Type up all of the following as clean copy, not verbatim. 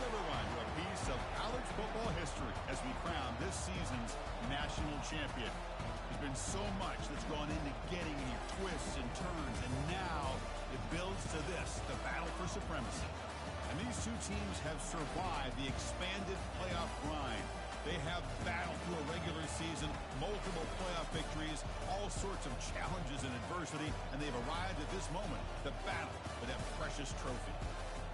everyone to a piece of college football history as we crown this season's national champion. There's been so much that's gone into getting these twists and turns, and now it builds to this, the battle for supremacy. And these two teams have survived the expanded playoff grind. They have battled through a regular season, multiple playoff victories, all sorts of challenges and adversity, and they've arrived at this moment, the battle for that precious trophy.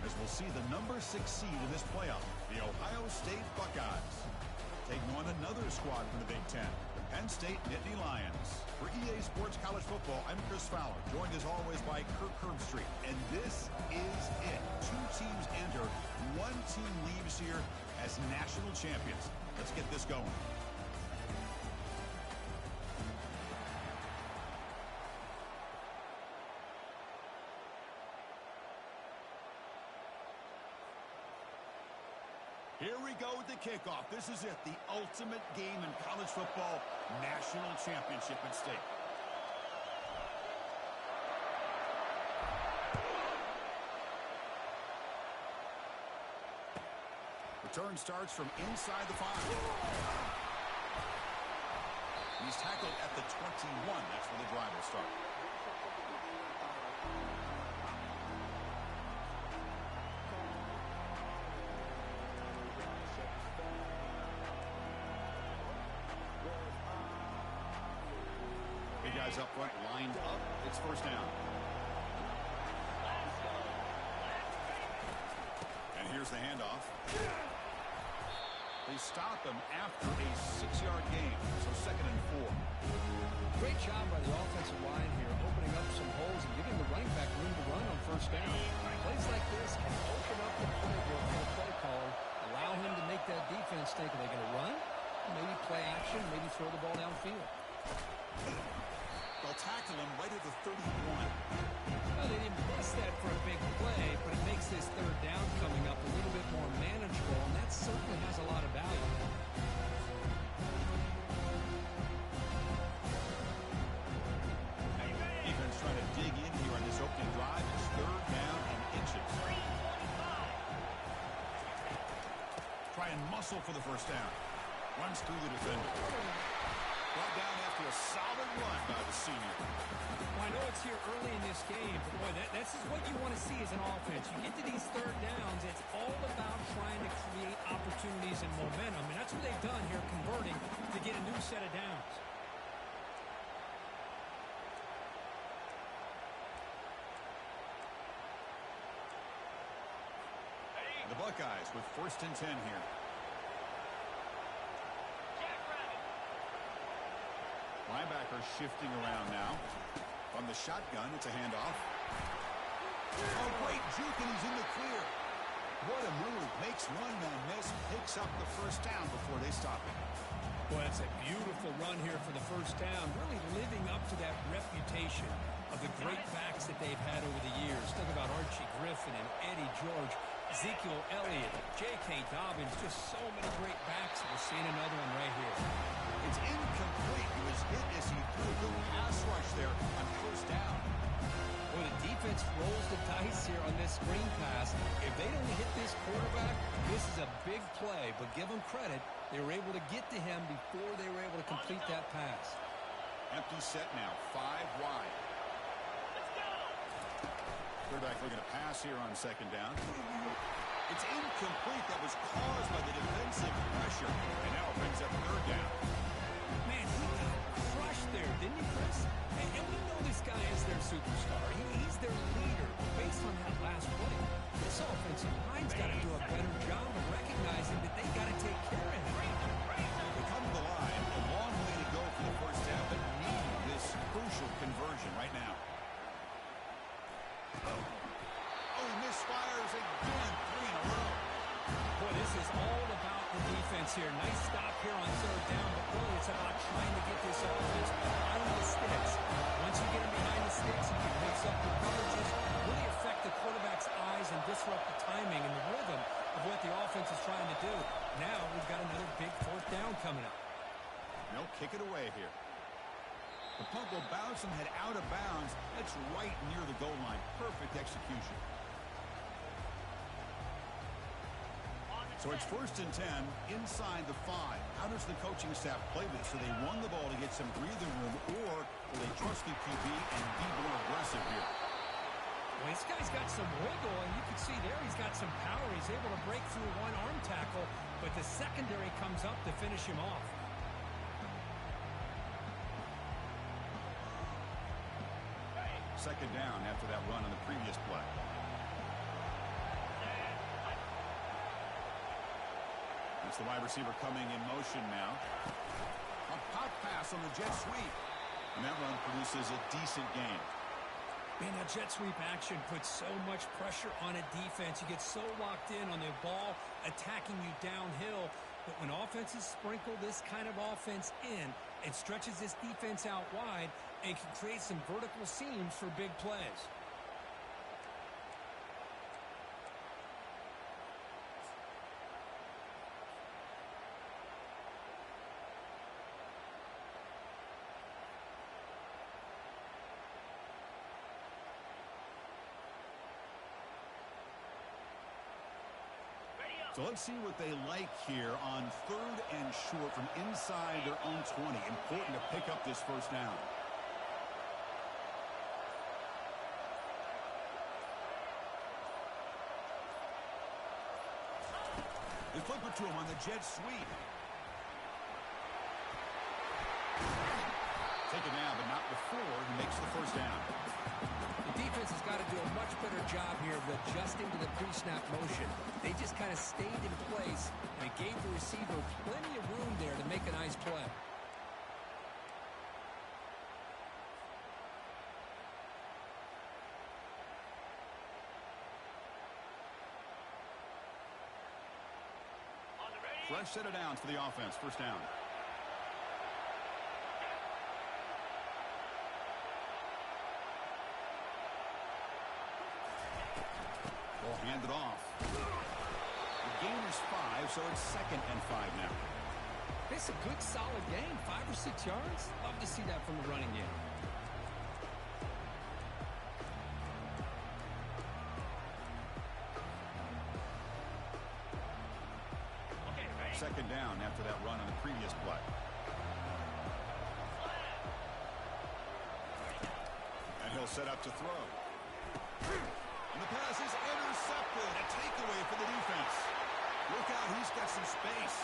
As we'll see the number 6 seed in this playoff, the Ohio State Buckeyes, taking on another squad from the Big Ten, the Penn State Nittany Lions. For EA Sports College Football, I'm Chris Fowler, joined as always by Kirk Herbstreit. And this is it. 2 teams enter, 1 team leaves here as national champions. Let's get this going. Here we go with the kickoff. This is it, the ultimate game in college football, national championship at stake. Return starts from inside the 5. He's tackled at the 21. That's where the drive will start. Big guys up front, lined up. It's first down. And here's the handoff. They stop him after a 6-yard gain, so 2nd and 4. Great job by the offensive line here, opening up some holes and giving the running back room to run on first down. Plays like this can open up the playbook for the play caller, allow him to make that defense think, are they going to run? Maybe play action, maybe throw the ball downfield. They'll tackle him right at the 31. Well, they didn't press that for a big play, but it makes this 3rd down coming up a little bit more manageable, and that certainly has a lot of value. Defense trying to dig in here on this opening drive. It's 3rd down and inches. Try and muscle for the first down. Runs through the defender. Brought down after a solid run by the senior. Well, I know it's here early in this game, but boy, that's just what you want to see as an offense. You get to these 3rd downs, it's all about trying to create opportunities and momentum, and that's what they've done here, converting to get a new set of downs. The Buckeyes with 1st and 10 here. Linebacker shifting around now. From the shotgun, it's a handoff. Oh, great juke, and he's in the clear. What a move. Makes one man miss, picks up the first down before they stop him. Boy, that's a beautiful run here for the first down, really living up to that reputation of the great backs that they've had over the years. Think about Archie Griffin and Eddie George, Ezekiel Elliott, J.K. Dobbins, just so many great backs. We're seeing another one right here. It's incomplete. He was hit as he threw the pass rush there on first down. Well, the defense rolls the dice here on this screen pass. If they don't hit this quarterback, this is a big play. But give them credit, they were able to get to him before they were able to complete that pass. Empty set now, 5 wide. Quarterback looking to pass here on 2nd down. It's incomplete. That was caused by the defensive pressure. And now it brings up 3rd down. Man, he got crushed there, didn't you, Chris? And we know this guy is their superstar. He's their leader. Based on that last play, this offensive line's got to do a better job of recognizing that they got to take care of him. They come to the line. A long way to go for the first down, but need this crucial conversion right now. Oh, he misfires again. 3 in a row. Boy, this is all about the defense here. Nice stop here on 3rd down, but really it's about trying to get this offense behind the sticks. Once you get them behind the sticks, you can mix up the coverages, really affect the quarterback's eyes and disrupt the timing and the rhythm of what the offense is trying to do. Now we've got another big 4th down coming up. They'll kick it away here. The punt will bounce and head out of bounds. That's right near the goal line. Perfect execution. So it's 1st and 10 inside the 5. How does the coaching staff play this? Do they run the ball to get some breathing room, or will they trust the QB and be more aggressive here? Well, this guy's got some wiggle, and you can see there he's got some power. He's able to break through one arm tackle, but the secondary comes up to finish him off. Second down after that run on the previous play. It's the wide receiver coming in motion now. A pop pass on the jet sweep. And that run produces a decent gain. Man, that jet sweep action puts so much pressure on a defense. You get so locked in on the ball attacking you downhill. But when offenses sprinkle this kind of offense in, it stretches this defense out wide and can create some vertical seams for big plays. So let's see what they like here on 3rd and short from inside their own 20. Important to pick up this first down. They flip it to him on the jet sweep. Taken down, but not before he makes the first down. The defense has got to do a much better job here of adjusting to the pre-snap motion. They just kind of stayed in place, and it gave the receiver plenty of room there to make a nice play. Fresh set of downs for the offense. First down. Ball handed off. The gain is 5, so it's 2nd and 5 now. It's a good, solid gain, 5 or 6 yards. Love to see that from the running game. Second down after that run on the previous play. And he'll set up to throw. And the pass is intercepted. A takeaway for the defense. Look out, he's got some space.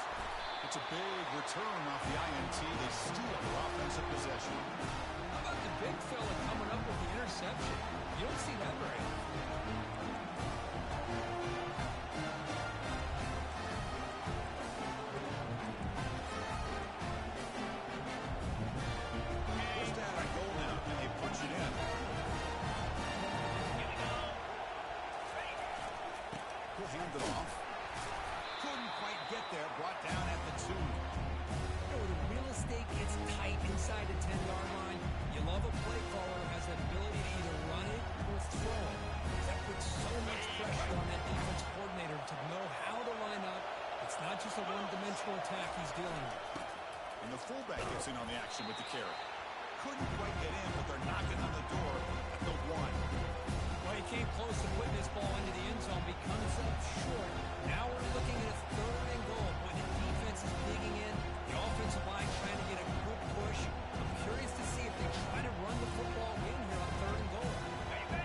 It's a big return off the INT. They steal the offensive possession. How about the big fella coming up with the interception? You don't see that very often. Hand it off. Couldn't quite get there. Brought down at the 2. When the real estate gets tight inside the 10-yard line, you love a play caller who has the ability to either run it or throw it. That puts so much pressure on that defense coordinator to know how to line up. It's not just a one-dimensional attack he's dealing with. And the fullback gets in on the action with the carry. Couldn't quite get in, but they're knocking on the door at the 1. Well, he came close to putting this ball into the end zone, but he comes up short. Now we're looking at a 3rd and goal. When the defense is digging in, the offensive line trying to get a good push. I'm curious to see if they try to run the football in here on 3rd and goal.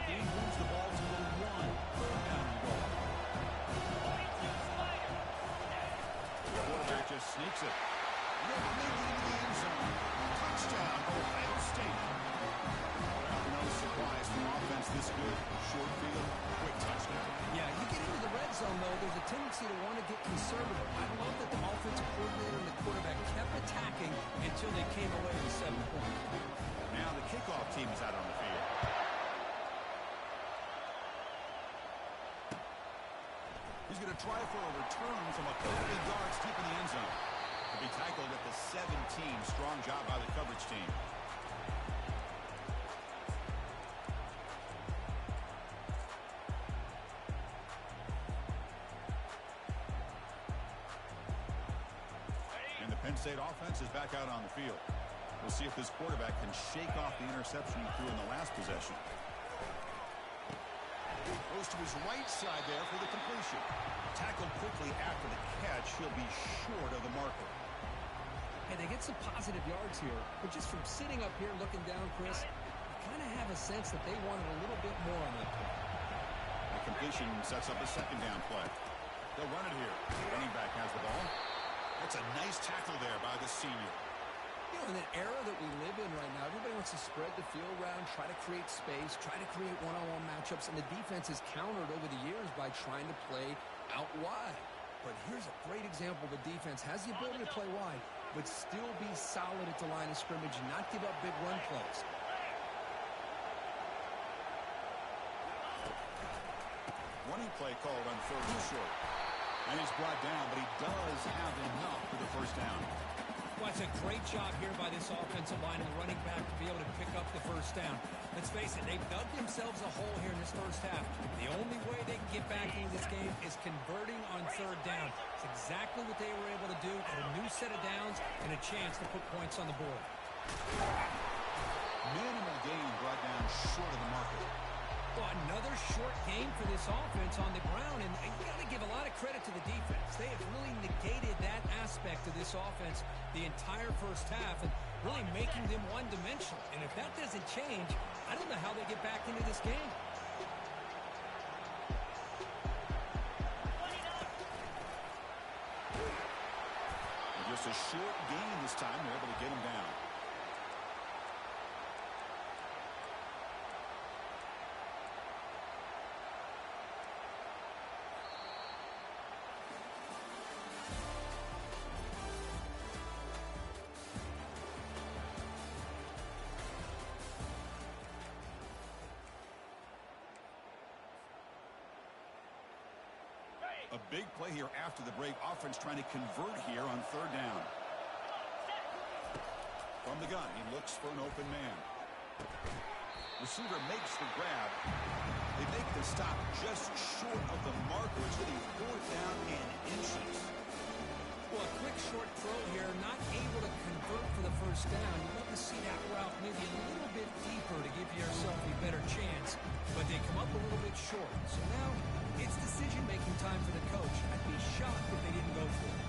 He moves the ball to the 1. 3rd down and goal. The quarterback just sneaks it. Ripping into the end zone. Touchdown, Ohio State. No surprise from offense this good. Short field, quick touchdown. Yeah, you get into the red zone, though, there's a tendency to want to get conservative. I love that the offensive coordinator and the quarterback kept attacking until they came away with 7 points. Now the kickoff team is out on the field. He's going to try for a return from a couple of yards deep in the end zone. To be tackled at the 17. Strong job by the coverage team. Penn State offense is back out on the field. We'll see if this quarterback can shake off the interception he threw in the last possession. Goes to his right side there for the completion. Tackled quickly after the catch. He'll be short of the marker. Hey, they get some positive yards here, but just from sitting up here looking down, Chris, I kind of have a sense that they wanted a little bit more on that play. The completion sets up a second down play. They'll run it here. The running back has the ball. That's a nice tackle there by the senior. You know, in an era that we live in right now, everybody wants to spread the field around, try to create space, try to create one-on-one matchups, and the defense has countered over the years by trying to play out wide. But here's a great example. The defense has the ability to play wide, but still be solid at the line of scrimmage and not give up big run plays. Running play called on 3rd and short. And he's brought down, but he does have enough for the first down. Well, it's a great job here by this offensive line and the running back to be able to pick up the first down. Let's face it, they've dug themselves a hole here in this first half. The only way they can get back into this game is converting on 3rd down. It's exactly what they were able to do. Got a new set of downs and a chance to put points on the board. Minimal gain brought down short of the marker. Well, another short game for this offense on the ground, and you got to give a lot of credit to the defense. They have really negated that aspect of this offense the entire first half and really making them one-dimensional. And if that doesn't change, I don't know how they get back into this game. Just a short gain this time. They're able to get him down. A big play here after the break. Offense trying to convert here on 3rd down. From the gun, he looks for an open man. Receiver makes the grab. They make the stop just short of the marker. It's getting 4th down and inches. Well, a quick short throw here, not able to convert for the first down. You'd love to see that route maybe a little bit deeper to give yourself a better chance, but they come up a little bit short. So now it's decision-making time for the coach. I'd be shocked if they didn't go for it.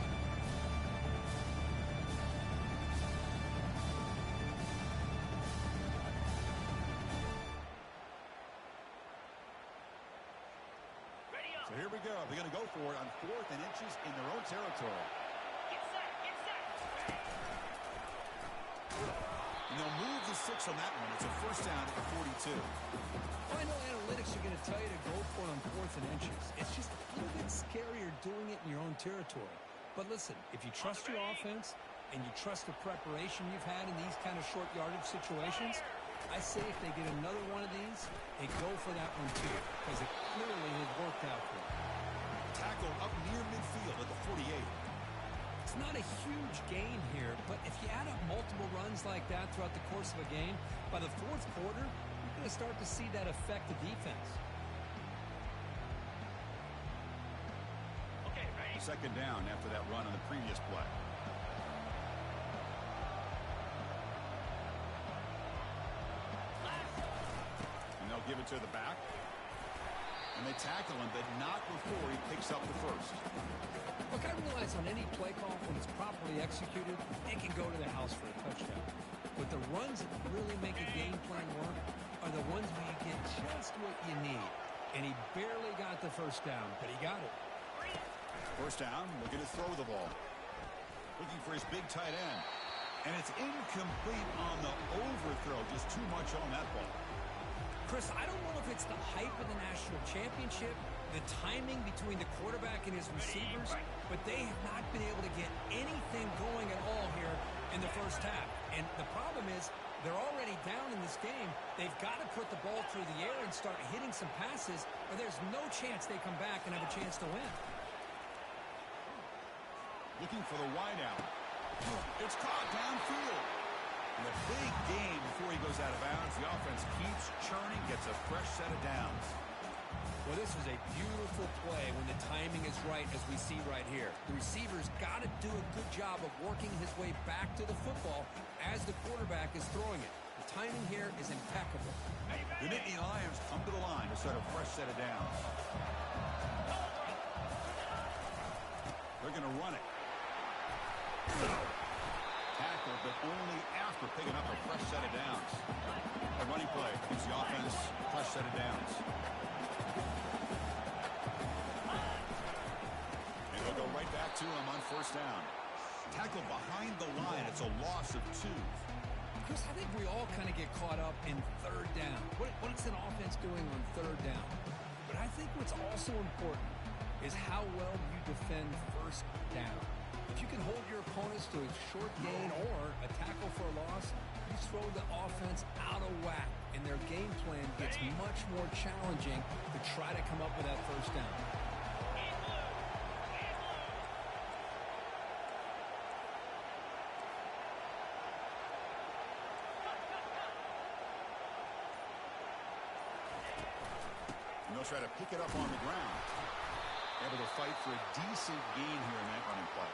So here we go. They're going to go for it on 4th and inches in their own territory. Get set, get set. And they'll move the 6 on that one. It's a first down at the 42. Well, I know analytics are going to tell you to go for it on 4th and inches. It's just a little bit scarier doing it in your own territory. But listen, if you trust your offense and you trust the preparation you've had in these kind of short yardage situations, I say if they get another one of these, they go for that one too, because it clearly has worked out for them. Tackle up near midfield at the 48. It's not a huge gain here, but if you add up multiple runs like that throughout the course of a game, by the 4th quarter, you're going to start to see that affect the defense. Okay, ready? Second down after that run on the previous play. And they'll give it to the back. And they tackle him, but not before he picks up the first. Look, I realize on any play call, when it's properly executed, it can go to the house for a touchdown. But the runs that really make a game plan work are the ones where you get just what you need. And he barely got the first down, but he got it. First down, looking to throw the ball. Looking for his big tight end. And it's incomplete on the overthrow. Just too much on that ball. Chris, I don't know if it's the hype of the national championship, the timing between the quarterback and his receivers, but they have not been able to get anything going at all here in the first half. And the problem is they're already down in this game. They've got to put the ball through the air and start hitting some passes, or there's no chance they come back and have a chance to win. Looking for the wide out. It's caught downfield. And a big game before he goes out of bounds. The offense keeps churning, gets a fresh set of downs. Well, this is a beautiful play when the timing is right, as we see right here. The receiver's got to do a good job of working his way back to the football as the quarterback is throwing it. The timing here is impeccable. The Natty Lions come to the line to start a fresh set of downs. They're going to run it. Tackle, but only after picking up a fresh set of downs. A running play gives the offense a fresh set of downs. And they'll go right back to him on first down. Tackle behind the line. It's a loss of 2. Chris, I think we all kind of get caught up in third down. What is an offense doing on third down? But I think what's also important is how well you defend first down. If you can hold your opponents to a short gain or a tackle for a loss, you throw the offense out of whack, and their game plan gets much more challenging to try to come up with that first down. And they'll try to pick it up on the ground. Able to fight for a decent gain here in that running play.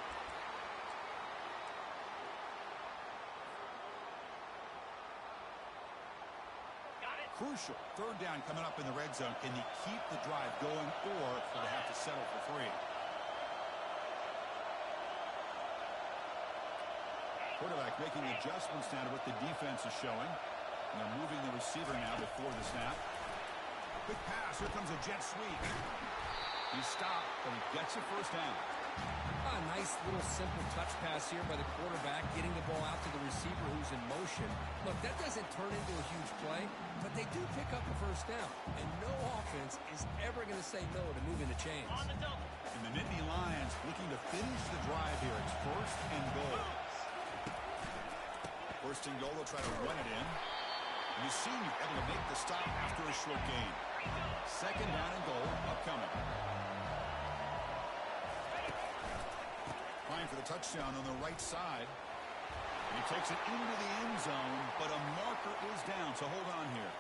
Crucial. Third down coming up in the red zone. Can they keep the drive going, or will they have to settle for 3? Quarterback making adjustments now to what the defense is showing. And they're moving the receiver now before the snap. Quick pass. Here comes a jet sweep. He stopped, but he gets a first down. A nice little simple touch pass here by the quarterback, getting the ball out to the receiver who's in motion. Look, that doesn't turn into a huge play, but they do pick up a first down. And no offense is ever going to say no to moving the chains. On the double. And the Natty Lions looking to finish the drive here. It's first and goal. First and goal, they'll try to run it in. And the senior able to make the stop after a short gain. Second down and goal upcoming. Trying for the touchdown on the right side. And he takes it into the end zone, but a marker is down, so hold on here.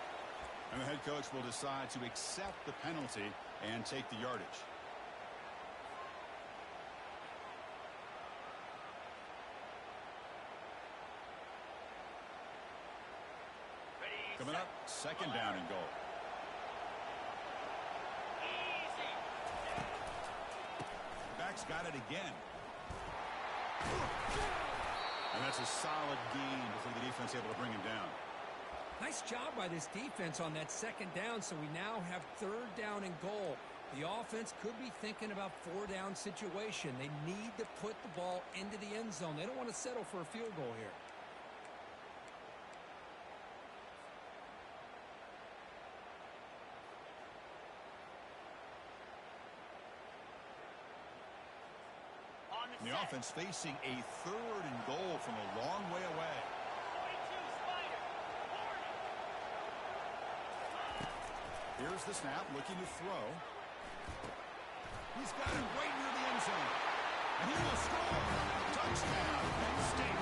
And the head coach will decide to accept the penalty and take the yardage. Coming up, second down and goal. Back's got it again. And that's a solid gain before the defense able to bring him down. Nice job by this defense on that second down, so we now have third down and goal. The offense could be thinking about 4-down situation. They need to put the ball into the end zone. They don't want to settle for a field goal here. And the offense facing a third and goal from a long way away. 42 Spider. Here's the snap, looking to throw. He's got it right near the end zone. And he will score. Touchdown, Penn State.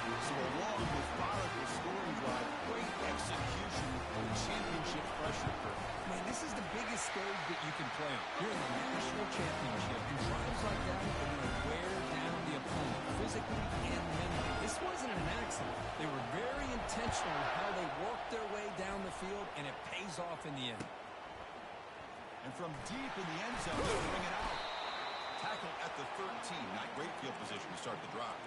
So along with Bolick's scoring drive, great execution of championship pressure. Man, this is the biggest stage that you can play on. You're in the national championship. And drives like that are going to wear down the opponent physically and mentally. This wasn't an accident. They were very intentional in how they worked their way down the field, and it pays off in the end. And from deep in the end zone, they'll bring it out. Tackle at the 13. Not great field position to start the drive.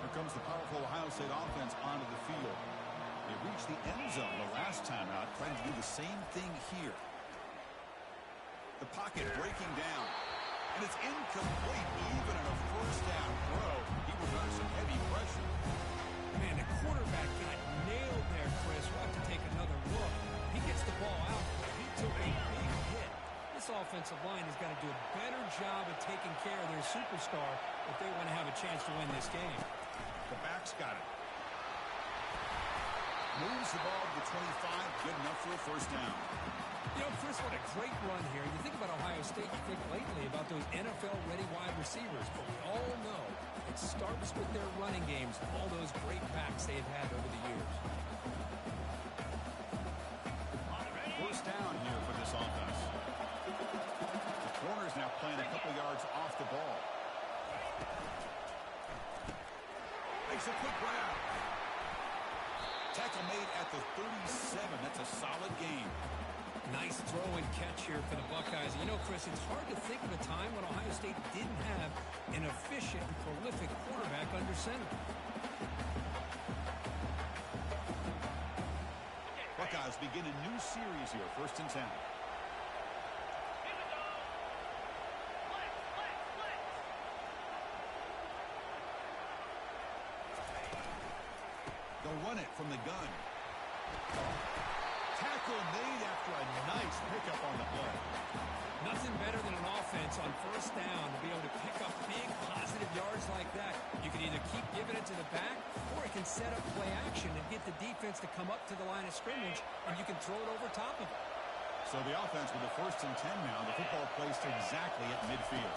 Here comes the powerful Ohio State offense onto the field. They reached the end zone the last time out, trying to do the same thing here. The pocket breaking down. And it's incomplete. Even on a first down throw, he was under some heavy pressure. Man, the quarterback got nailed there, Chris. We'll have to take another look. He gets the ball out. He took a big hit. This offensive line has got to do a better job of taking care of their superstar if they want to have a chance to win this game. The back's got it. Moves the ball to the 25. Good enough for a first down. You know, Chris, what a great run here. You think about Ohio State, you think lately about those NFL-ready wide receivers. But we all know it starts with their running games, all those great backs they've had over the years. First down here for this offense. again, a couple yards off the ball. Makes a quick grab. Tackle made at the 37. That's a solid gain. Nice throw and catch here for the Buckeyes. You know, Chris, it's hard to think of a time when Ohio State didn't have an efficient and prolific quarterback under center. Buckeyes begin a new series here, 1st and 10. They'll run it from the gun. Tackle made after a nice pickup on the play. Nothing better than an offense on 1st down to be able to pick up big positive yards like that. You can either keep giving it to the back, or it can set up play action and get the defense to come up to the line of scrimmage, and you can throw it over top of it. So the offense with the 1st and 10 now. The football placed exactly at midfield.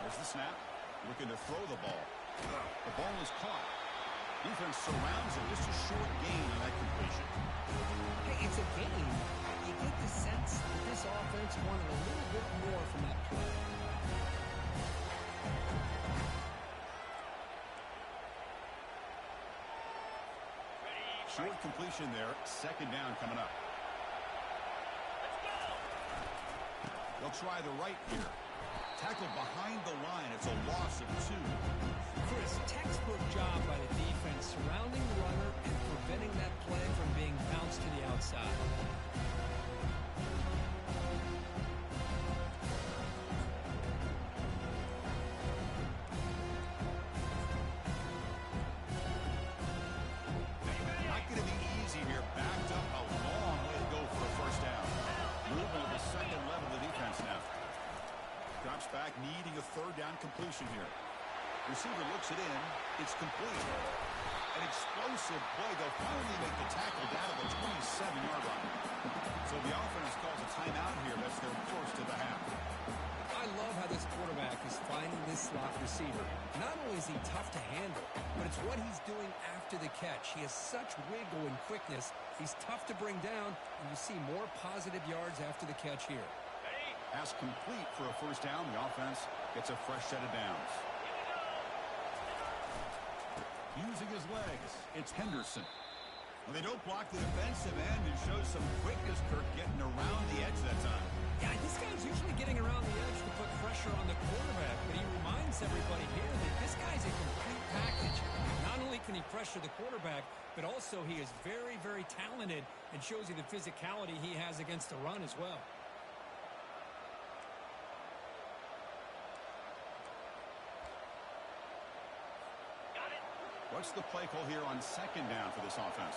There's the snap. Looking to throw the ball. The ball is caught. Defense surrounds it. Just a short gain on that completion. Hey, it's a game. You get the sense that this offense wanted a little bit more from that play. Short completion there. 2nd down coming up. They'll try the right here. Tackled behind the line. It's a loss of 2. Chris, textbook job by the defense surrounding the runner and preventing that play from being bounced to the outside. Not going to be easy here. Backed up a long way to go for a 1st down. Movement at the 2nd level of the defense now. Drops back, needing a 3rd down completion here. Receiver looks it in. It's complete. An explosive play. They'll finally make the tackle down at the 27-yard line. So the offense calls a timeout here. That's their 1st of the half. I love how this quarterback is finding this slot receiver. Not only is he tough to handle, but it's what he's doing after the catch. He has such wiggle and quickness. He's tough to bring down, and you see more positive yards after the catch here. Pass complete for a 1st down. The offense gets a fresh set of downs. Using his legs, it's Henderson. Well, they don't block the defensive end and shows some quickness, Kirk, getting around the edge that time. Yeah, this guy's usually getting around the edge to put pressure on the quarterback, but he reminds everybody here that this guy's a complete package. Not only can he pressure the quarterback, but also he is very, very talented and shows you the physicality he has against the run as well. What's the play call here on 2nd down for this offense?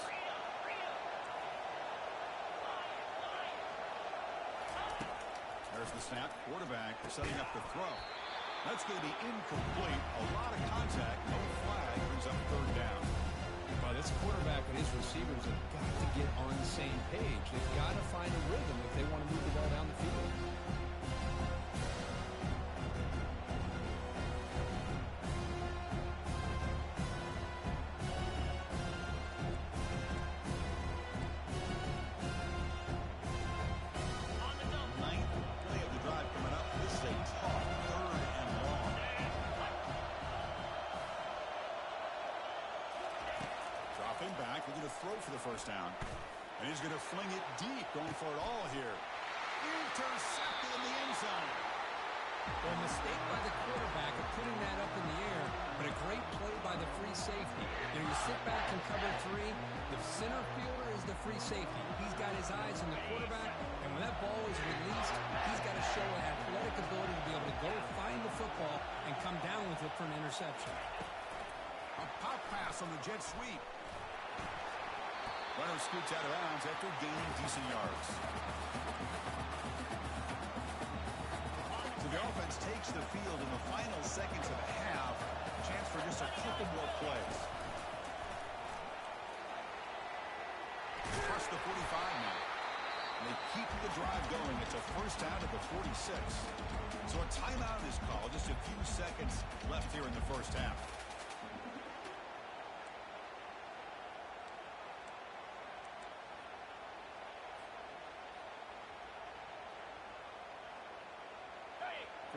There's the snap. Quarterback setting up the throw. That's going to be incomplete. A lot of contact. No flag. Brings up 3rd down. Well, this quarterback and his receivers have got to get on the same page. They've got to find a rhythm if they want to move the ball down the field. Throw for the 1st down. And he's going to fling it deep, going for it all here. Intercepted in the end zone. Well, a mistake by the quarterback of putting that up in the air, but a great play by the free safety. You know, you sit back and cover 3. The center fielder is the free safety. He's got his eyes on the quarterback, and when that ball is released, he's got to show an athletic ability to be able to go find the football and come down with it for an interception. A pop pass on the jet sweep. Runner scoots out of bounds after gaining decent yards. So the offense takes the field in the final seconds of the half. A chance for just a couple more plays. Across the 45 now. And they keep the drive going. It's a 1st down at the 46. So a timeout is called. Just a few seconds left here in the 1st half.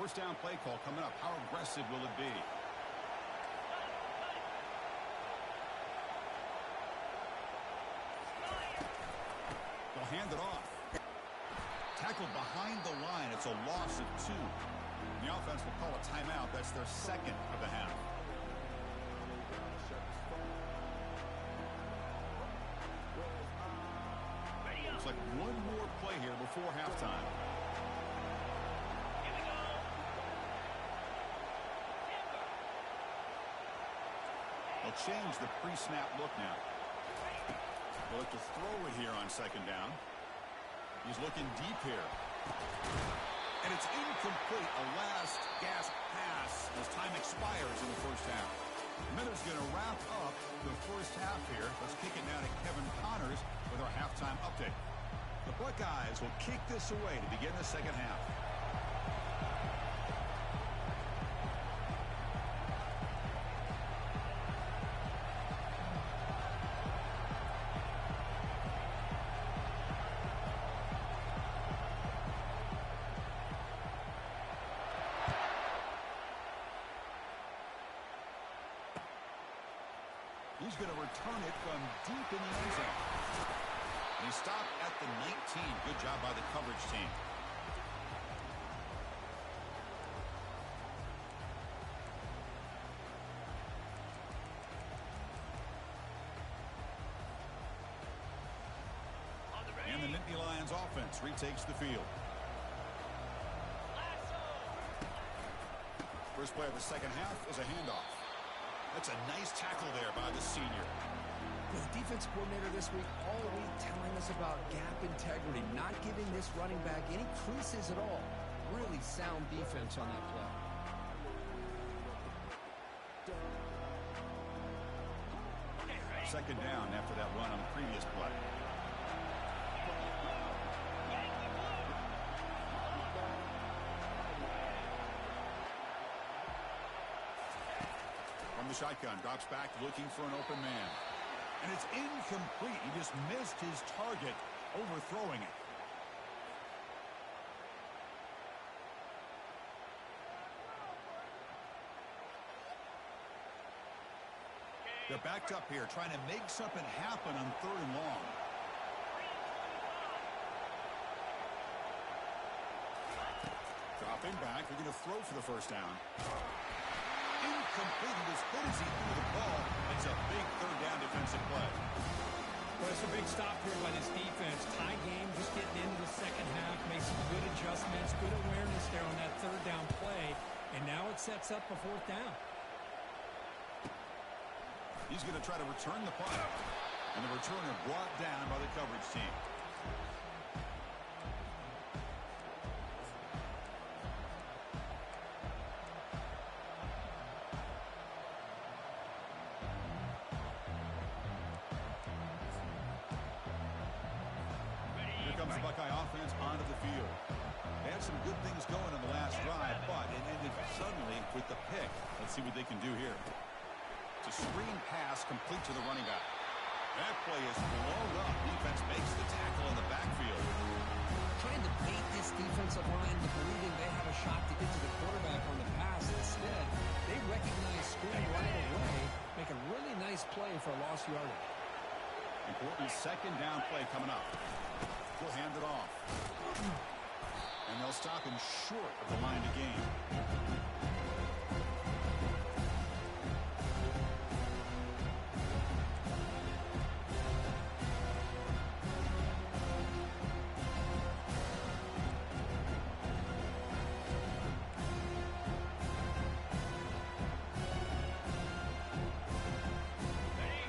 First down play call coming up. How aggressive will it be? They'll hand it off. Tackled behind the line. It's a loss of 2. The offense will call a timeout. That's their second of the half. Looks like one more play here before halftime. Here we go. They'll change the pre-snap look now. They'll look to throw it here on second down. He's looking deep here. And it's incomplete. A last gasp pass as time expires in the first half. Miller's going to wrap up the first half here. Let's kick it now to Kevin Connors with our halftime update. The Buckeyes will kick this away to begin the second half. He's going to return it from deep in the end zone. And he stopped at the 19. Good job by the coverage team. And the Nittany Lions offense retakes the field. First play of the second half is a handoff. That's a nice tackle there by the senior. The defense coordinator this week all week telling us about gap integrity, not giving this running back any creases at all. Really sound defense on that play. Second down after that run on the previous play. From the shotgun, drops back looking for an open man. And it's incomplete. He just missed his target, overthrowing it. They're backed up here, trying to make something happen on third and long. Dropping back, they're going to throw for the first down. Incomplete. As good as he threw the ball, it's a big third down defensive play. Well, it's a big stop here by this defense. Tie game, just getting into the second half, makes some good adjustments, good awareness there on that third down play, and now it sets up a fourth down. He's going to try to return the punt, and the returner brought down by the coverage team. Comes the Buckeye offense onto the field. They had some good things going in the last drive, but it ended suddenly with the pick. Let's see what they can do here. It's a screen pass complete to the running back. That play is blown up. Defense makes the tackle in the backfield. Trying to bait this defensive line to believing they have a shot to get to the quarterback on the pass. Instead, they recognize screen right away, make a really nice play for a lost yardage. Important second down play coming up. Will hand it off. And they'll stop him short of the line to gain.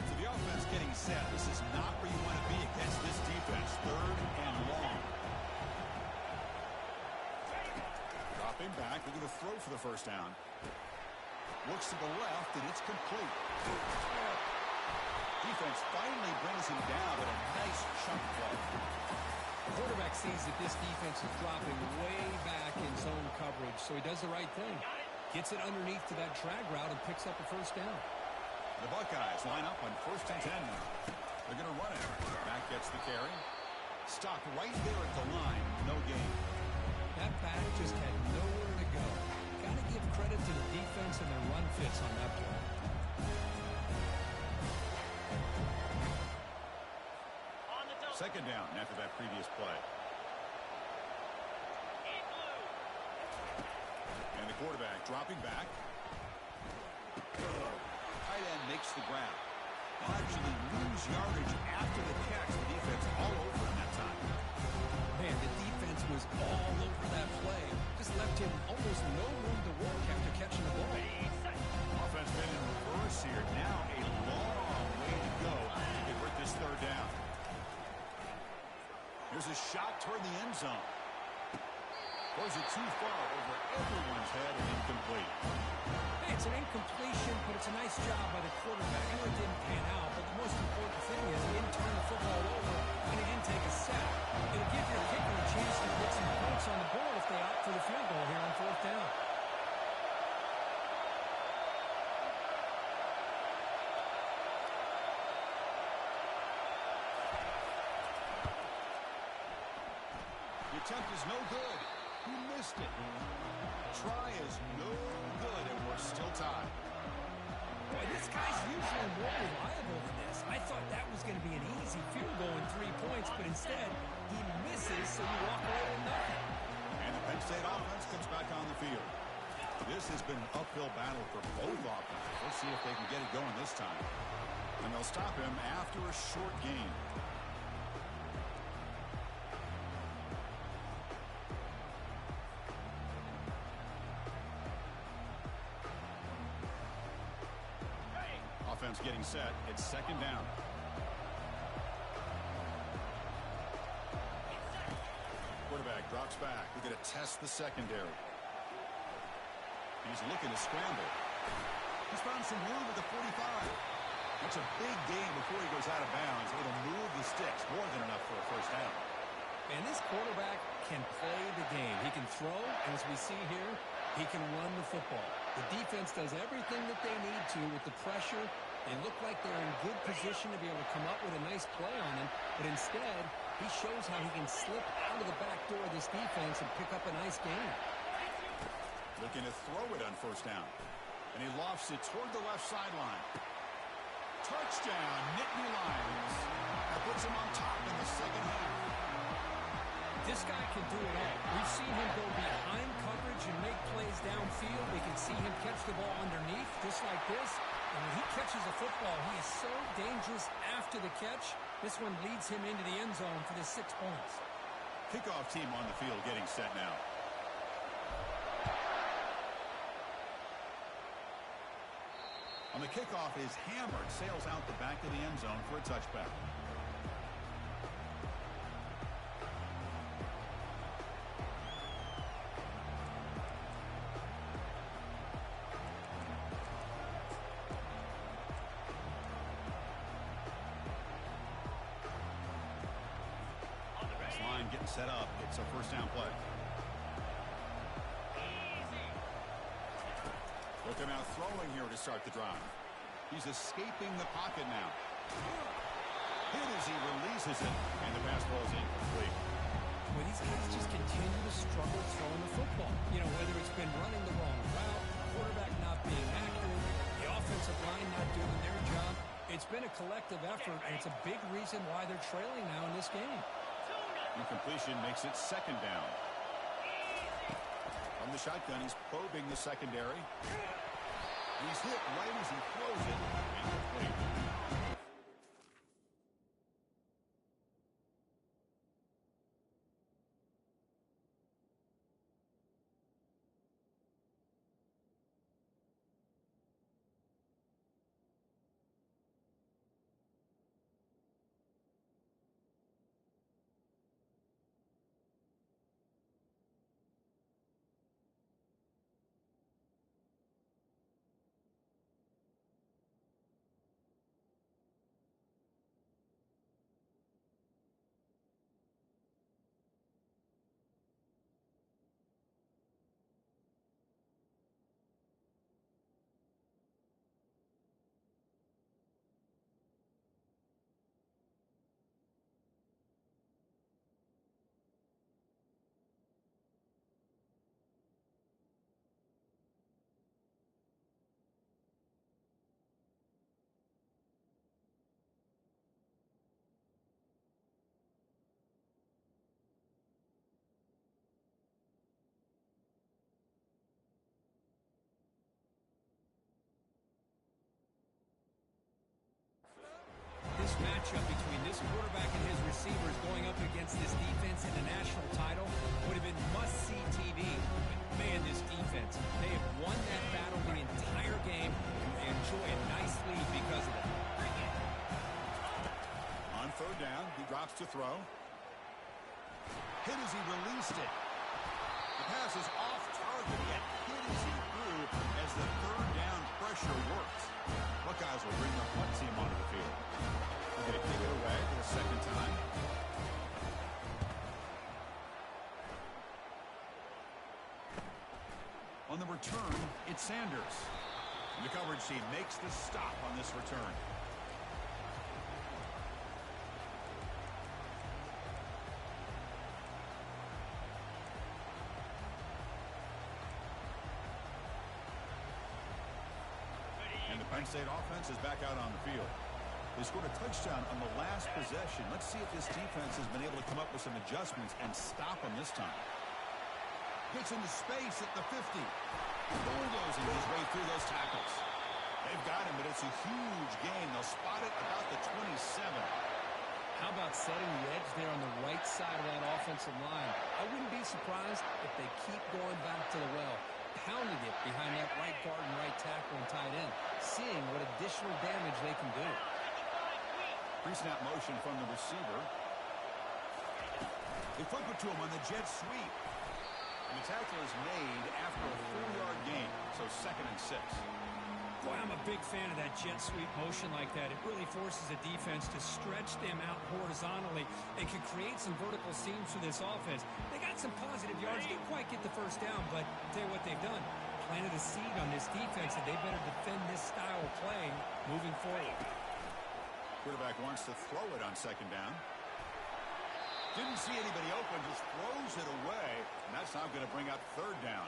So the offense getting set. This is not where you want to be against this defense. Third and long. Dropping back. They're going to throw for the first down. Looks to the left, and it's complete. Defense finally brings him down with a nice chunk play. The quarterback sees that this defense is dropping way back in zone coverage, so he does the right thing. Gets it underneath to that drag route and picks up a first down. The Buckeyes line up on 1st and 10 now. They're going to run it. Back gets the carry. Stopped right there at the line. No gain. That back just had nowhere to go. Second down after that previous play. And the quarterback dropping back. Tight end makes the grab. They'll actually lose yardage after the catch. The defense all over him that time. Man, the defense was all over that play. Just left him almost no room to walk after catching the ball. Offense been in reverse here. Now a long way to go to convert this third down. Here's a shot toward the end zone. Throws it too far over everyone's head and incomplete. Hey, it's an incompletion, but it's a nice job by the quarterback. I know it didn't pan out, but the most important thing is he didn't turn the football over and he didn't take a sack. It'll give your kicker a chance to put some points on the board if they opt for the field goal here on fourth down. The attempt is no good. He missed it. Try is no good, and we're still tied. Boy, this guy's usually more reliable than this. I thought that was going to be an easy field goal in 3 points, but instead, he misses, so you walk away with nothing. And the Penn State offense comes back on the field. This has been an uphill battle for both offenses. Let's see if they can get it going this time. And they'll stop him after a short gain. Offense getting set. It's second down. Quarterback drops back. We're going to test the secondary. He's looking to scramble. He's found some room at the 45. That's a big gain before he goes out of bounds. It'll move the sticks. More than enough for a first down. And this quarterback can play the game. He can throw, and as we see here, he can run the football. The defense does everything that they need to with the pressure. They look like they're in good position to be able to come up with a nice play on him, but instead, he shows how he can slip out of the back door of this defense and pick up a nice gain. Looking to throw it on first down. And he lofts it toward the left sideline. Touchdown, Nittany Lions. That puts him on top in the second half. This guy can do it all. We've seen him go behind coverage and make plays downfield. We can see him catch the ball underneath, just like this. And when he catches a football, he is so dangerous after the catch. This one leads him into the end zone for the 6 points. Kickoff team on the field getting set now. On the kickoff is hammered, sails out the back of the end zone for a touchback. This line getting set up. It's a first down play. Look him out throwing here to start the drive. He's escaping the pocket now. Hit as he releases it, and the pass ball is incomplete. Well, these guys just continue to struggle throwing the football. You know, whether it's been running the wrong route, quarterback not being accurate, the offensive line not doing their job. It's been a collective effort, and it's a big reason why they're trailing now in this game. Incompletion makes it second down. From the shotgun, he's probing the secondary. He's hit right as he throws it. Incomplete. quarterback and his receivers going up against this defense in the national title would have been must-see TV. But man, this defense, they have won that battle the entire game, and they enjoy a nice lead because of it. On third down, he drops to throw. Hit as he released it. The pass is off target, yet hit as he threw as the third down pressure works. Buckeyes will bring the punt team onto the field. They're going to kick it away for the second time. On the return, it's Sanders. And the coverage team makes the stop on this return. And the Penn State offense is back out on the field. They scored a touchdown on the last possession. Let's see if this defense has been able to come up with some adjustments and stop them this time. Gets into space at the 50. Bulldozing his way through those tackles. They've got him, but it's a huge gain. They'll spot it about the 27. How about setting the edge there on the right side of that offensive line? I wouldn't be surprised if they keep going back to the well, pounding it behind that right guard and right tackle and tight end, seeing what additional damage they can do. Pre-snap motion from the receiver. They flip it to him on the jet sweep. And the tackle is made after a 4-yard gain, so 2nd and 6. Boy, I'm a big fan of that jet sweep motion like that. It really forces a defense to stretch them out horizontally and can create some vertical seams for this offense. They got some positive yards. Didn't quite get the first down, but I'll tell you what they've done. Planted a seed on this defense, and they better defend this style of playing moving forward. Quarterback wants to throw it on 2nd down. Didn't see anybody open, just throws it away, and that's now going to bring up 3rd down.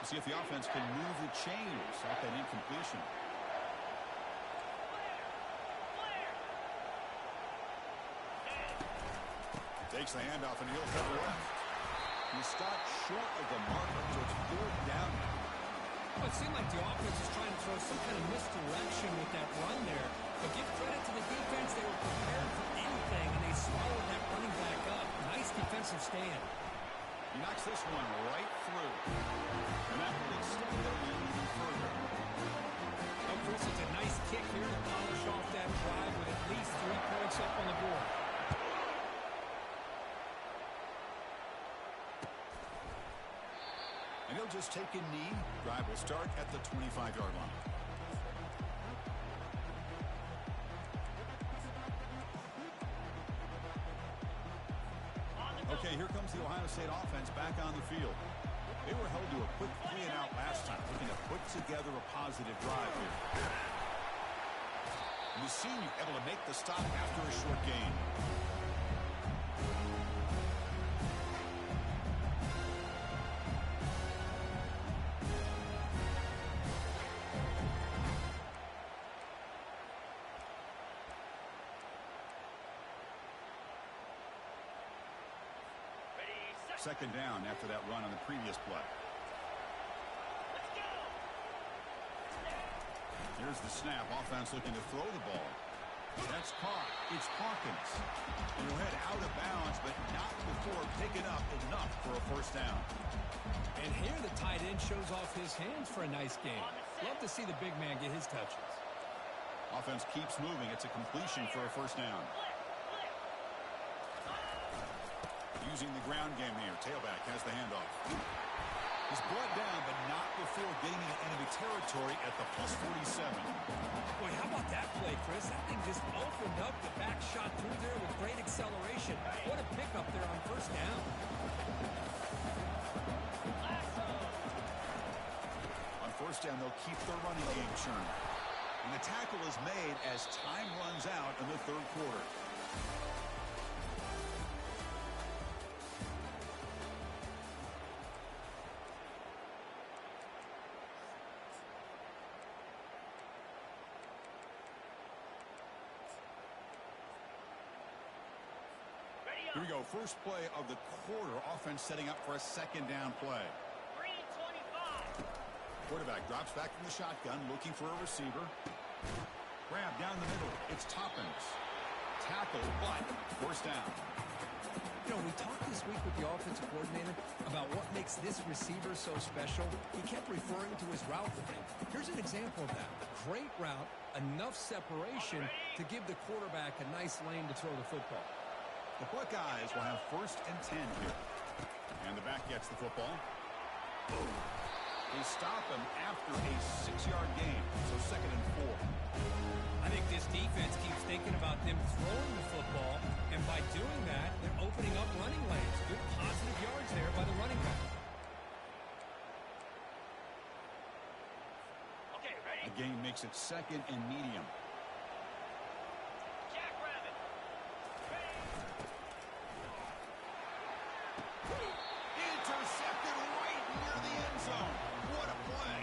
See if the offense can move the chains off that incompletion. Takes the handoff and he'll head left. He stopped short of the marker, so it's 4th down. Well, it seemed like the offense was trying to throw some kind of misdirection with that run there. But give credit to the defense. They were prepared for anything, and they swallowed that running back up. Nice defensive stand. He knocks this one right through. And that will extend their lead even further. Well, Chris, it's a nice kick here to polish off that drive with at least 3 points up on the board. And he'll just take a knee. Drive will start at the 25-yard line. Okay, here comes the Ohio State offense back on the field. They were held to a quick 3-and-out last time, looking to put together a positive drive here. And the senior able to make the stop after a short gain. Second down after that run on the previous play. Here's the snap. Offense looking to throw the ball. That's caught. It's Hawkins. And he'll head out of bounds, but not before picking up enough for a 1st down. And here the tight end shows off his hands for a nice game. Love to see the big man get his touches. Offense keeps moving. It's a completion for a 1st down. Using the ground game here. Tailback has the handoff. He's brought down, but not before getting into enemy territory at the +47. Boy, how about that play, Chris? That thing just opened up. The back shot through there with great acceleration. What a pickup there on 1st down. On 1st down, they'll keep their running game churning. And the tackle is made as time runs out in the 3rd quarter. Here we go. First play of the quarter. Offense setting up for a second down play. 3:25. Quarterback drops back from the shotgun, looking for a receiver. Grab down the middle. It's Toppins. Tackle, but first down. You know, we talked this week with the offensive coordinator about what makes this receiver so special. He kept referring to his route running. Here's an example of that. A great route, enough separation to give the quarterback a nice lane to throw the football. The Buckeyes will have 1st and 10 here. And the back gets the football. They stop him after a 6-yard gain, so 2nd and 4. I think this defense keeps thinking about them throwing the football, and by doing that, they're opening up running lanes. Good positive yards there by the running back. Okay, ready? The game makes it 2nd and medium. Jackrabbit. Ready? Intercepted right near the end zone. What a play.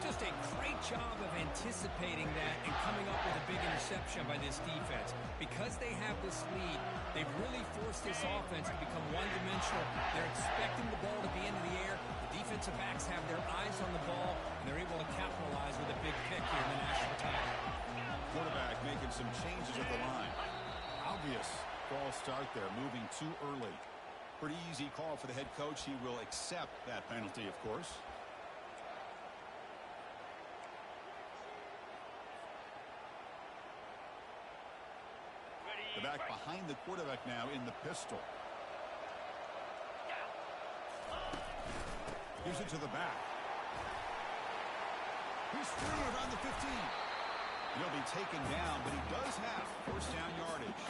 Just a great job of anticipating that and coming up with a big interception by this defense. Because they have this lead, they've really forced this offense to become one-dimensional. They're expecting the ball to be into the air. The defensive backs have their eyes on the ball, and they're able to capitalize with a big pick here in the national title. Quarterback making some changes at the line. Obvious false start there, moving too early. Pretty easy call for the head coach. He will accept that penalty, of course. The back behind the quarterback now in the pistol. Gives it to the back. He's free around the 15. He'll be taken down, but he does have 1st down yardage.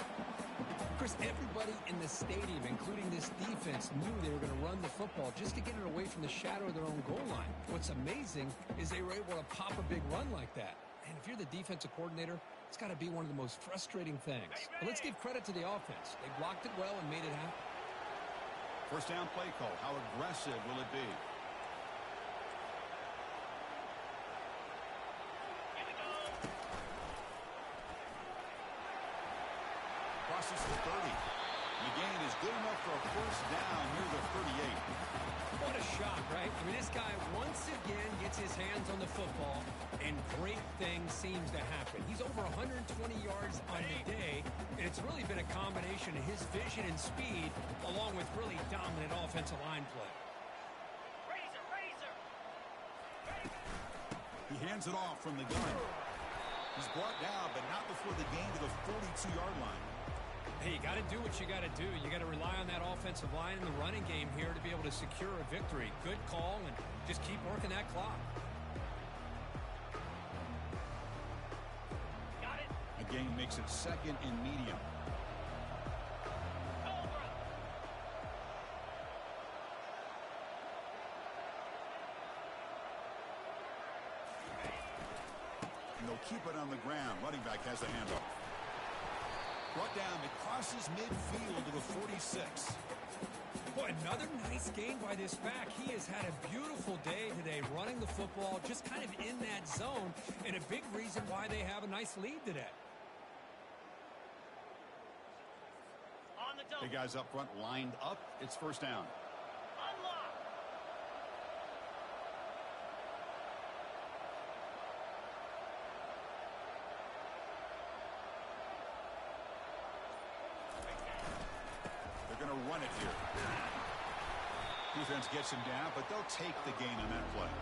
Chris, everybody in the stadium, including this defense, knew they were going to run the football just to get it away from the shadow of their own goal line. What's amazing is they were able to pop a big run like that. And if you're the defensive coordinator, it's got to be one of the most frustrating things. But let's give credit to the offense. They blocked it well and made it happen. 1st down play call. How aggressive will it be? Crosses the 30. The gain is good enough for a 1st down near the 38. What a shot, right? I mean, this guy once again gets his hands on the football, and great things seems to happen. He's over 120 yards on the day, and it's really been a combination of his vision and speed, along with really dominant offensive line play. Razor. He hands it off from the gun. He's brought down, but not before the gain to the 42-yard line. Hey, you got to do what you got to do. You got to rely on that offensive line in the running game here to be able to secure a victory. Good call, and just keep working that clock. Got it. The gain makes it 2nd and medium. Cobra. And they'll keep it on the ground. Running back has the handoff. Brought down, it crosses midfield to the 46. Boy, another nice gain by this back. He has had a beautiful day today running the football, just kind of in that zone, and a big reason why they have a nice lead today. On the double. The guys up front lined up. It's 1st down. Unlock. They're going to run it here. Defense gets him down, but they'll take the gain on that play.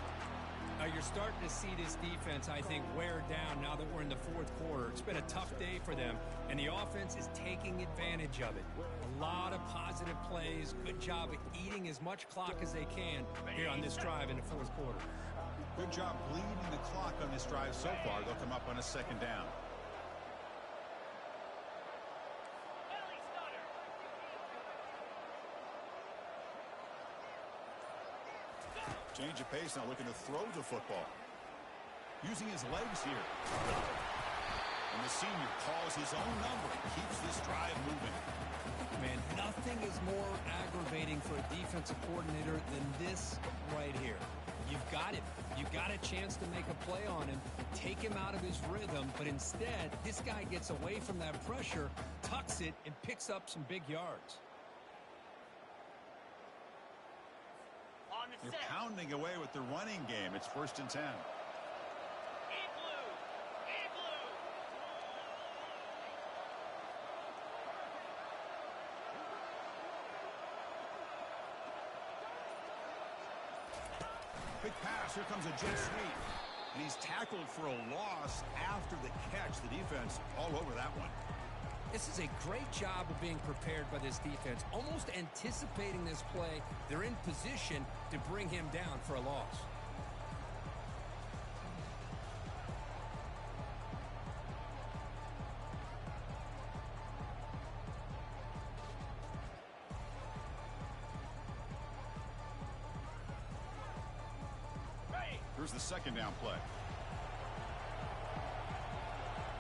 Now you're starting to see this defense, I think, wear down now that we're in the 4th quarter. It's been a tough day for them, and the offense is taking advantage of it. A lot of positive plays. Good job of eating as much clock as they can here on this drive in the 4th quarter. Good job bleeding the clock on this drive so far. They'll come up on a 2nd down. Belly stutter. Change of pace now, looking to throw the football. Using his legs here. And the senior calls his own number and keeps this drive moving. Man, nothing is more aggravating for a defensive coordinator than this right here. You've got him. You've got a chance to make a play on him, take him out of his rhythm, but instead, this guy gets away from that pressure to tucks it and picks up some big yards. On the They're set. pounding away with the running game. It's 1st and 10. Igloo. Igloo. Big pass. Here comes a jet sweep. And he's tackled for a loss after the catch. The defense all over that one. This is a great job of being prepared by this defense, almost anticipating this play. They're in position to bring him down for a loss. Ready. Here's the 2nd down play.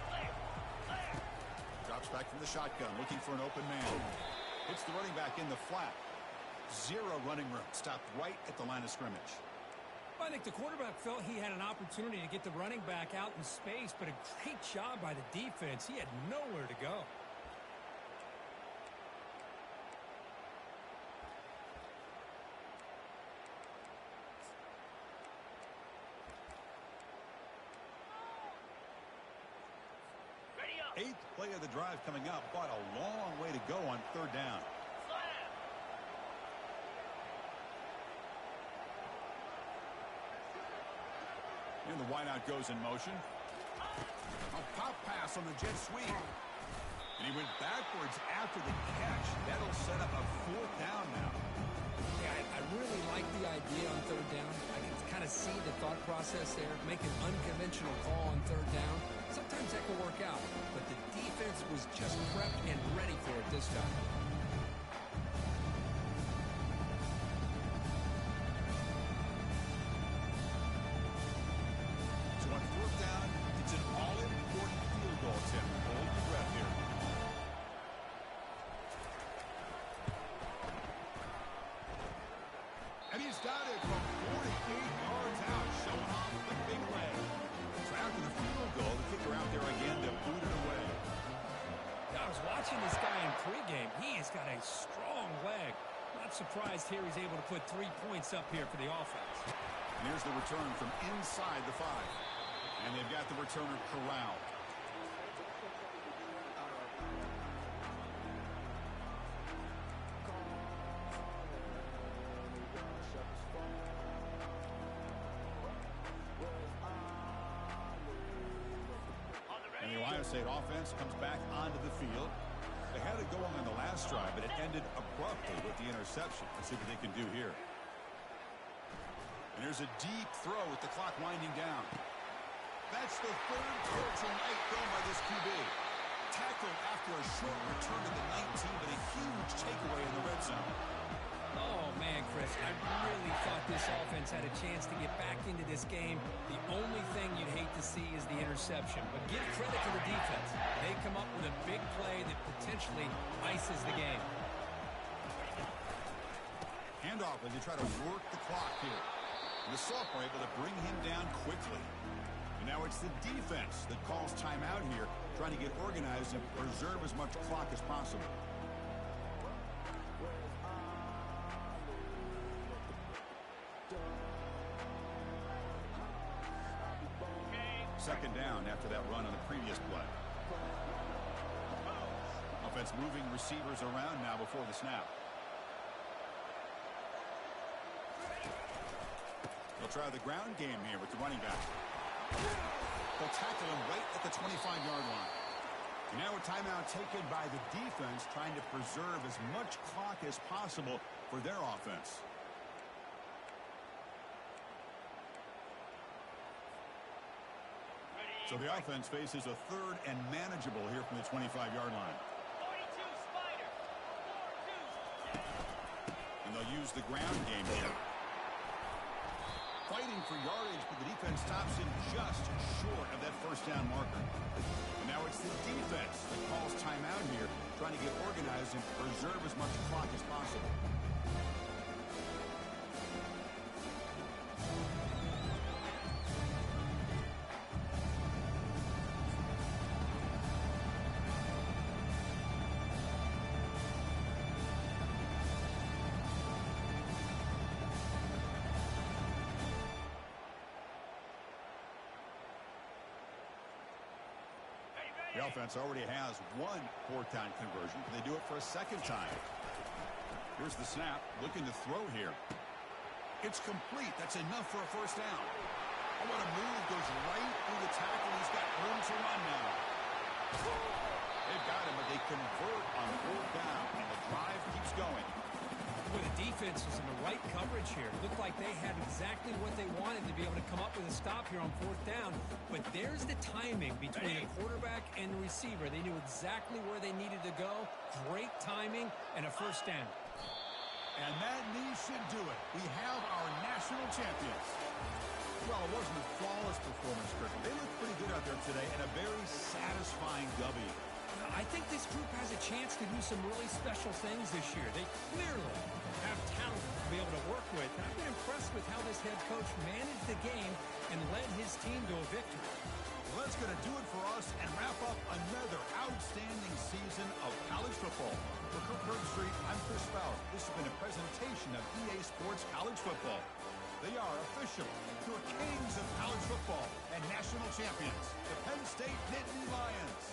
Clear. Clear. Drops back from the shotgun, looking for an open man. Hits the running back in the flat. 0 running room. Stopped right at the line of scrimmage. I think the quarterback felt he had an opportunity to get the running back out in space, but a great job by the defense. He had nowhere to go. Ready up. 8th play of the drive coming up, but a long way to go on 3rd down. Slam. And the wideout goes in motion. A pop pass on the jet sweep. And he went backwards after the catch. That'll set up a 4th down now. Yeah, I really like the idea on 3rd down. I can kind of see the thought process there. Make an unconventional call on 3rd down. Sometimes that can work out, but the defense was just prepped and ready for it this time. So on 4th down, it's an all-important field goal attempt. Hold your breath here. And he's got it from 48 yards out, showing off the big leg. So after the field goal, the kicker out there again to boot it away. I was watching this guy in pregame. He has got a strong leg. Not surprised here he's able to put 3 points up here for the offense. And here's the return from inside the 5. And they've got the returner corralled. And the Ohio State offense comes back onto the field. They had it going on the last drive, but it ended abruptly with the interception. Let's see what they can do here. And there's a deep throw with the clock winding down. That's the 3rd catch tonight thrown by this QB. Tackled after a short return to the 19, but a huge takeaway in the red zone. Oh, man, Chris, I really thought this offense had a chance to get back into this game. The only thing you'd hate to see is the interception. But give credit to the defense. They come up with a big play that potentially ices the game. Handoff as they try to work the clock here. And the sophomore able to bring him down quickly. And now it's the defense that calls timeout here, trying to get organized and preserve as much clock as possible. Second down after that run on the previous play. Offense moving receivers around now before the snap. They'll try the ground game here with the running back. They'll tackle him right at the 25-yard line. And now a timeout taken by the defense, trying to preserve as much clock as possible for their offense. So the offense faces a 3rd and manageable here from the 25-yard line. 42 Spider. 4-2. And they'll use the ground game here. Fighting for yardage, but the defense stops him just short of that 1st down marker. And now it's the defense that calls timeout here, trying to get organized and preserve as much clock as possible. offense already has one fourth-down conversion. Can they do it for a second time? Here's the snap. Looking to throw here. It's complete. That's enough for a first down. Oh, what a move. Goes right through the tackle. He's got room to run now. They've got him, but they convert on fourth down, and the drive keeps going. Well, the defense was in the right coverage here. Looked like they had exactly what they wanted to be able to come up with a stop here on fourth down. But there's the timing between the quarterback and the receiver. They knew exactly where they needed to go. Great timing and a first down. And that knee should do it. We have our national champions. Well, it wasn't a flawless performance, Kirk. They looked pretty good out there today and a very satisfying W. I think this group has a chance to do some really special things this year. They clearly have talent to be able to work with. And I've been impressed with how this head coach managed the game and led his team to a victory. Well, that's going to do it for us and wrap up another outstanding season of college football. For Kirk Herbstreit, I'm Chris Fowler. This has been a presentation of EA Sports College Football. They are official, your kings of college football and national champions, the Penn State Nittany Lions.